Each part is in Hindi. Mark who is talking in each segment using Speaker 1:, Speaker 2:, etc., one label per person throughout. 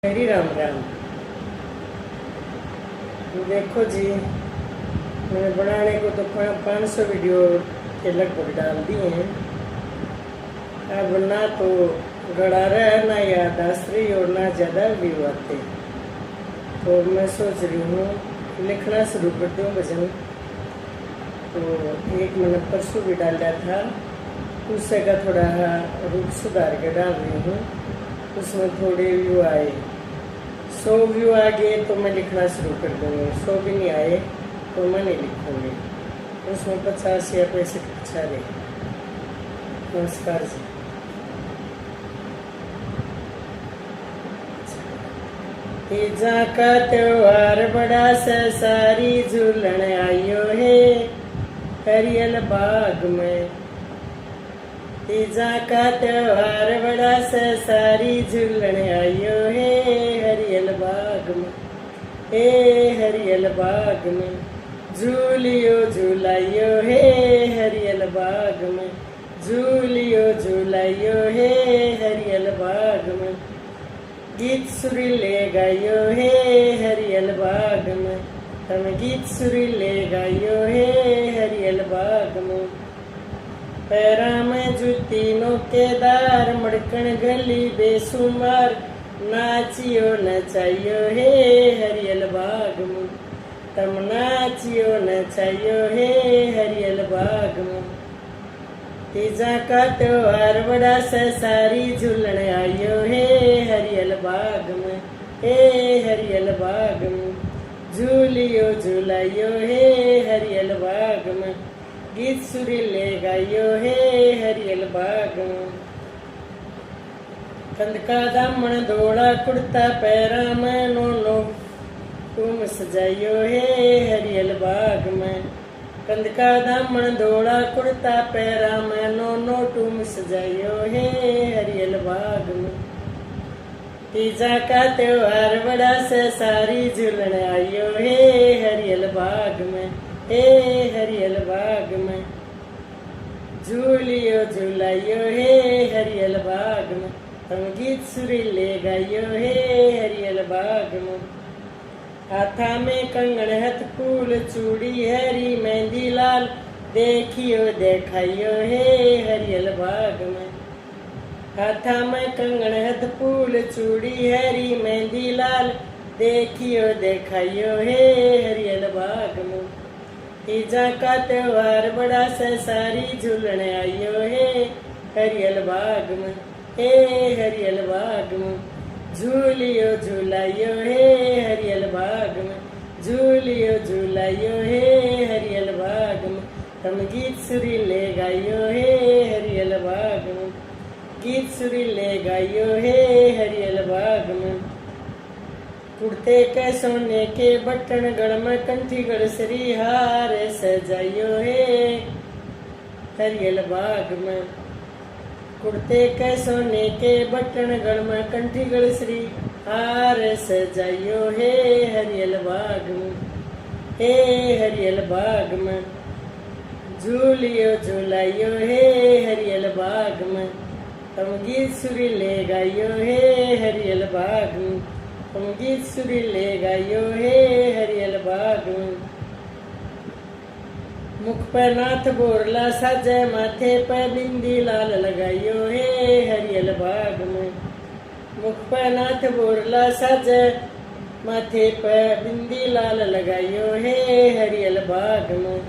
Speaker 1: हरी राम राम। देखो जी, मैंने बनाने को तो 500 वीडियो के लगभग डाल दिए हैं। अब ना तो गड़ा रहा है, ना याददाश्त रही और ना ज़्यादा व्यू आते। तो मैं सोच रही हूँ लिखना शुरू कर दूँ भजन। तो एक मैंने परसों भी डाला था, उससे का थोड़ा रूप सुधार के डाल रही हूँ। उसमें थोड़े व्यू आए, 100 व्यू आ गए तो मैं लिखना शुरू कर दूँगी। 100 भी नहीं आए तो मैं नहीं लिखूँगी। उसमें 50 या 65 अच्छा रहे। नमस्कार जी। तीजा का त्योहार बड़ा से सारी झूलन आयो है हरियल बाग में। तीजा का त्योहार बड़ा से सारी झूलन आयो है हरियल बाग में। हे हरियल बाग में झूलियो झूलाइयो है हरियल बाग में। झूलियो झूलाइयो है हरियल बाग में। गीत सुरीले गायो है हरियल बाग में। हम गीत सुरीले गायो है हरियल बाग में। पैरा में जूती नोकेदार मड़कन गली बेसुमार नाचियो नचाइयो है हरियल बाग में। तम नाचियो नचाइयो है हरियल बाग में। तीजा का त्योहार बड़ा से सारी झूलन आयो है हरियल बाग में। हे हरियल बाग में झूलियो झूलाइयो है हरियल बाग में। गीत सुरीले गाइयो है हरियल बाग में। कंद का दामन धोड़ा कुर्ता पैरा में नो तुम सजाइयो है हरियल बाग में। कंद का दामन धोड़ा कुर्ता पैरा में नो तुम सजाइयो है हरियल बाग में। तीजा का त्योहार बड़ा से सारी झूलन आइयो है हरियल बाग में। हे हरियल बाग में झूलियो झूलाइयो है हरियल बाग में। हम गीत सुरीले गाइयो है हरियल बाग में। हाथा में कंगन हथ फूल चूड़ी हरी मेहंदी लाल देखियो देखाइयो है हरियल बाग में। हाथा में कंगन हथ फूल चूड़ी हरी मेहंदी लाल देखियो देखाइयो है हरियल बाग में। तीजा का त्योहार बड़ा से सारी झूलन आइयो है हरियल बाग में। हे हरियल बाग में झूलियो झूलाइयो है हरियल बाग में। झूलियो झूलाइयो है हरियल बाग में। हम गीत सुरीले गाइयो है हरियल बाग में। गीत सुरीले गाइयो है हरियल बाग में। कुर्ते के सोने के बटन गढ़ में कंठी गढ़ श्री हार सजाइयो है हरियल बाग में। कुर्ते के सोने के बटन गढ़ में कंठी गढ़ श्री हार सजाइयो है हरियल बाग में। हे हरियल बाग में झूलियो झूलाइयो है हरियल बाग में। हम गीत सुरीले गाइयो है हरियल बाग में। हम गीत सुरीले गाइयो है हरियल बाग में। मुख पर नाथ बोरला साजे माथे पर बिंदी लाल लगाइयो है हरियल बाग में। मुख पर नाथ बोरला साजे माथे पर बिंदी लाल लगाइयो है हरियल बाग में।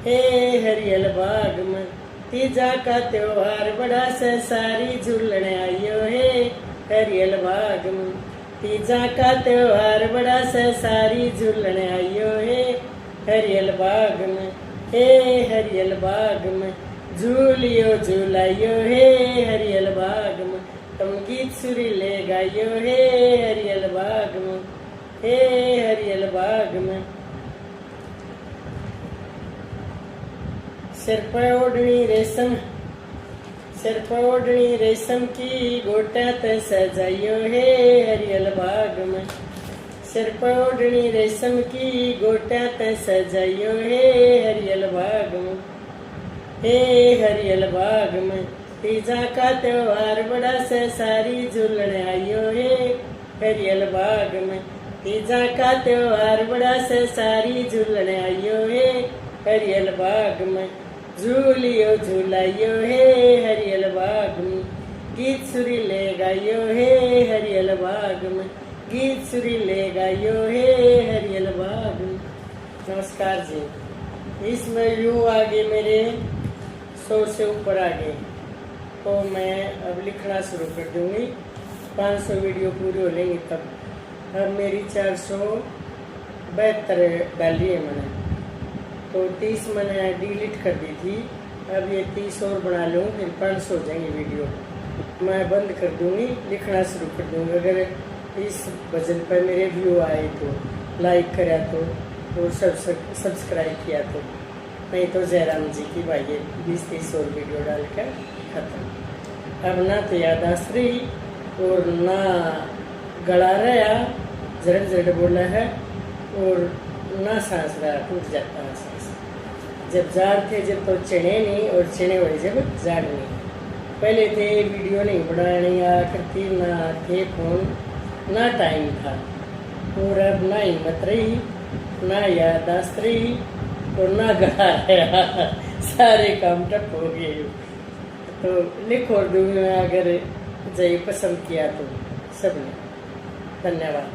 Speaker 1: हे हरियल बाग में तीजा का त्योहार बड़ा से सारी झूलन आइयो है हरियल बाग में। तीजा का त्योहार बड़ा से सारी झूलन आइयो है हरियल बाग में। हे हरियल बाग में झूलियो झूलाइयो है हरियल बाग में। तुम गीत सुरीले गाइयो है हरियल बाग में। हे हरियल बाग में सिर पर ओढ़नी रेशम सिर पर ओढ़नी रेशम की गोटा ते सजाइयो है हरियल बाग में। सिर पर ओढ़नी रेशम की गोटा ते सजाइयो है हरियल बाग में। हे हरियल बाग में तीजा का त्योहार बड़ा से सारी झूलन आइयो है हरियल बाग में। तीजा का त्योहार बड़ा से सारी झूलन आइयो है हरियल बाग में। झूलियो झूलाइयो है हरियल बाग में। गीत सुरीले गाइयो है हरियल बाग में। गीत सुरीले गाइयो है हरियल बाग में। नमस्कार जी। इसमें व्यू आगे मेरे 100 से ऊपर आ गए, तो मैं अब लिखना शुरू कर दूंगी। 500 वीडियो पूरी हो लेंगी तब। अब मेरी 472 डाली है मैंने, तो 30 मैंने डिलीट कर दी थी। अब ये 30 और बना लूँ, फिर 500 हो जाएंगी वीडियो। मैं बंद कर दूंगी, लिखना शुरू कर दूंगी। अगर इस भजन पर मेरे व्यू आए तो लाइक करा तो और सब्सक्राइब किया तो, नहीं तो जयराम जी की भाई 20-30 और वीडियो डालकर खत्म। अब ना तो यादाश्त रही और ना गला रहा, जरड़ जरड़ बोला है, और ना सांस रहा, टूट जाता है सांस। जब जाड़ थे जब तो चने नहीं, और चने हुए जब जाड़ नहीं। पहले थे वीडियो नहीं बनानी आ करती, ना थे फोन, ना टाइम था। और अब ना हिम्मत रही, ना यादाश्त रही और ना गला रहा, सारे काम ठप हो गए। तो लिखो दूंगी मैं, अगर जय पसंद किया तो सबने। धन्यवाद।